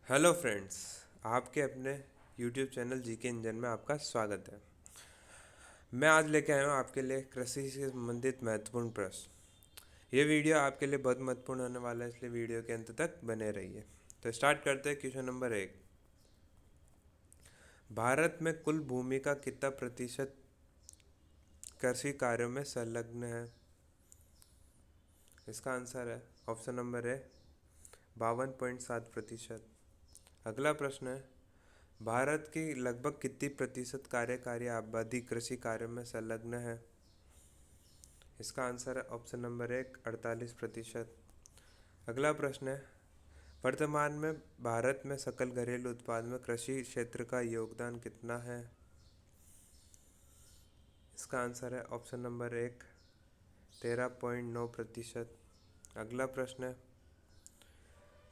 Hello friends, आपके अपने YouTube channel GK engine में आपका स्वागत है। मैं आज लेके आया हूँ आपके लिए कृषि से संबंधित महत्वपूर्ण प्रश्न। ये वीडियो आपके लिए बहुत महत्वपूर्ण होने वाला है, इसलिए वीडियो के अंत तक बने रहिए। तो स्टार्ट करते हैं। Question number 1। भारत में कुल भूमि का कितना प्रतिशत कृषि कार्यों में संलग्न है? इसका आंसर है ऑप्शन नंबर ए 52.7%। अगला प्रश्न है, भारत की लगभग कितनी प्रतिशत कार्यकारी आबादी कृषि कार्यों में संलग्न है? इसका आंसर है ऑप्शन नंबर 1 48%। अगला प्रश्न है, वर्तमान में भारत में सकल घरेलू उत्पाद में कृषि क्षेत्र का योगदान कितना है? इसका आंसर है ऑप्शन नंबर 1 13.9%। अगला प्रश्न है,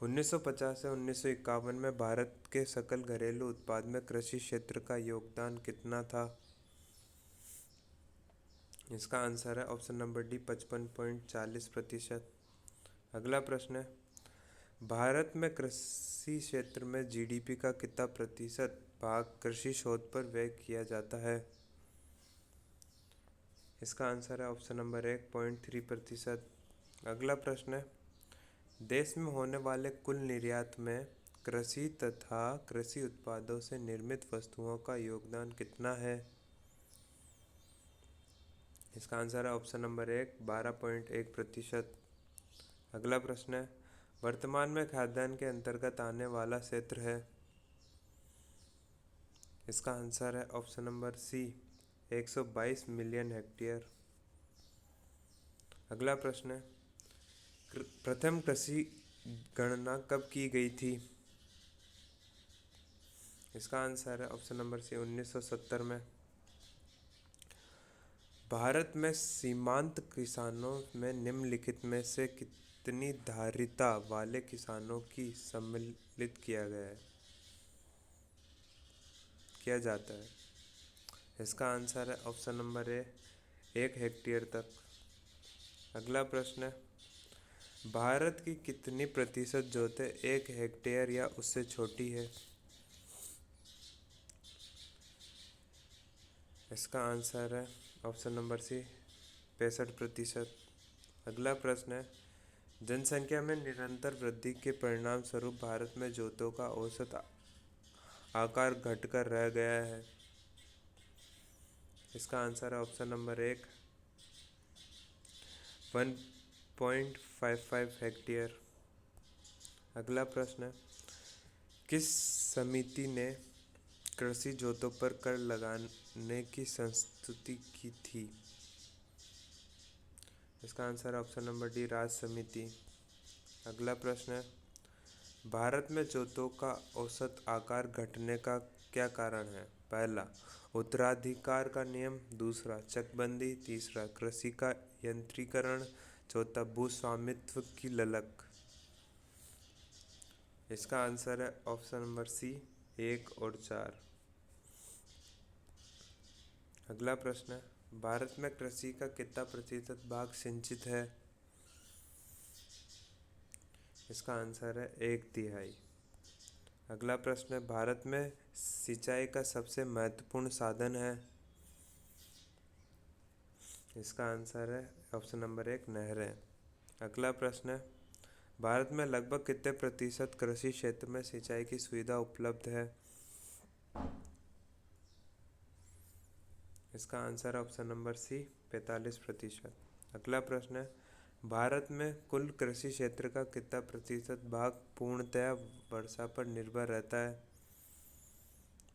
1950 से 1951 में भारत के सकल घरेलू उत्पाद में कृषि क्षेत्र का योगदान कितना था? इसका आंसर है ऑप्शन नंबर डी 55.40%। अगला प्रश्न है, भारत में कृषि क्षेत्र में जीडीपी का कितना प्रतिशत भाग कृषि शोध पर व्यय किया जाता है? इसका आंसर है ऑप्शन नंबर 1.3%। अगला प्रश्न है, देश में होने वाले कुल निर्यात में कृषि तथा कृषि उत्पादों से निर्मित वस्तुओं का योगदान कितना है? इसका आंसर है ऑप्शन नंबर 12.1%। अगला प्रश्न है, वर्तमान में खाद्यान्न के अंतर्गत आने वाला क्षेत्र है? इसका आंसर है option number C 122 million hectare. अगला प्रश्न है, प्रथम कृषि गणना कब की गई थी? इसका आंसर है ऑप्शन नंबर सी 1970 में। भारत में सीमांत किसानों में निम्नलिखित में से कितनी धारिता वाले किसानों की सम्मिलित किया जाता है? इसका आंसर है ऑप्शन नंबर ए 1 हेक्टेयर तक। अगला प्रश्न है, भारत की कितनी प्रतिशत जोतें 1 हेक्टेयर या उससे छोटी है? इसका आंसर है ऑप्शन नंबर सी 65%। अगला प्रश्न है, जनसंख्या में निरंतर वृद्धि के परिणाम स्वरूप भारत में जोतों का औसत आकार घटकर रह गया है। इसका आंसर है ऑप्शन नंबर 1.55 हेक्टेयर। अगला प्रश्न है, किस समिति ने कृषि जोतों पर कर लगाने की संस्तुति की थी? इसका आंसर है ऑप्शन नंबर डी राज्य समिति। अगला प्रश्न है, भारत में जोतों का औसत आकार घटने का क्या कारण है? पहला, उत्तराधिकार का नियम। दूसरा, चकबंदी। तीसरा, कृषि का यंत्रीकरण। चौथा, भूस्वामित्व की ललक। इसका आंसर है ऑप्शन नंबर सी 1 और 4। अगला प्रश्न है, भारत में कृषि का कितना प्रतिशत भाग सिंचित है? इसका आंसर है 1/3। अगला प्रश्न है, भारत में सिंचाई का सबसे महत्वपूर्ण साधन है? इसका आंसर है ऑप्शन नंबर 1 नहरें। अगला प्रश्न है, भारत में लगभग कितने प्रतिशत कृषि क्षेत्र में सिंचाई की सुविधा उपलब्ध है? इसका आंसर है ऑप्शन नंबर सी 45%। अगला प्रश्न है, भारत में कुल कृषि क्षेत्र का कितना प्रतिशत भाग पूर्णतया वर्षा पर निर्भर रहता है?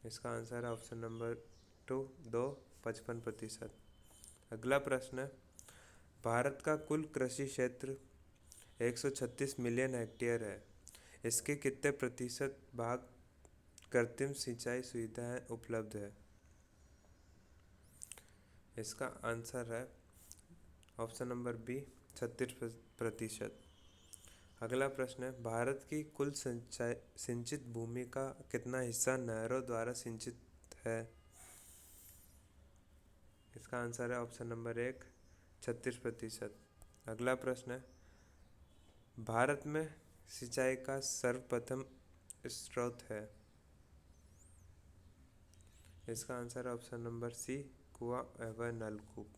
इसका आंसर है ऑप्शन नंबर 2 55%। अगला प्रश्न है, भारत का कुल कृषि क्षेत्र 136 मिलियन हेक्टेयर है। इसके कितने प्रतिशत भाग कृत्रिम सिंचाई सुविधाएं उपलब्ध है? इसका आंसर है ऑप्शन नंबर बी 36%। अगला प्रश्न है, भारत की कुल सिंचित भूमि का कितना हिस्सा नहरों द्वारा सिंचित है? इसका आंसर है ऑप्शन नंबर 36%। अगला प्रश्न है, भारत में सिंचाई का सर्वप्रथम स्रोत है? इसका आंसर है ऑप्शन नंबर सी, कुआं एवं नलकूप।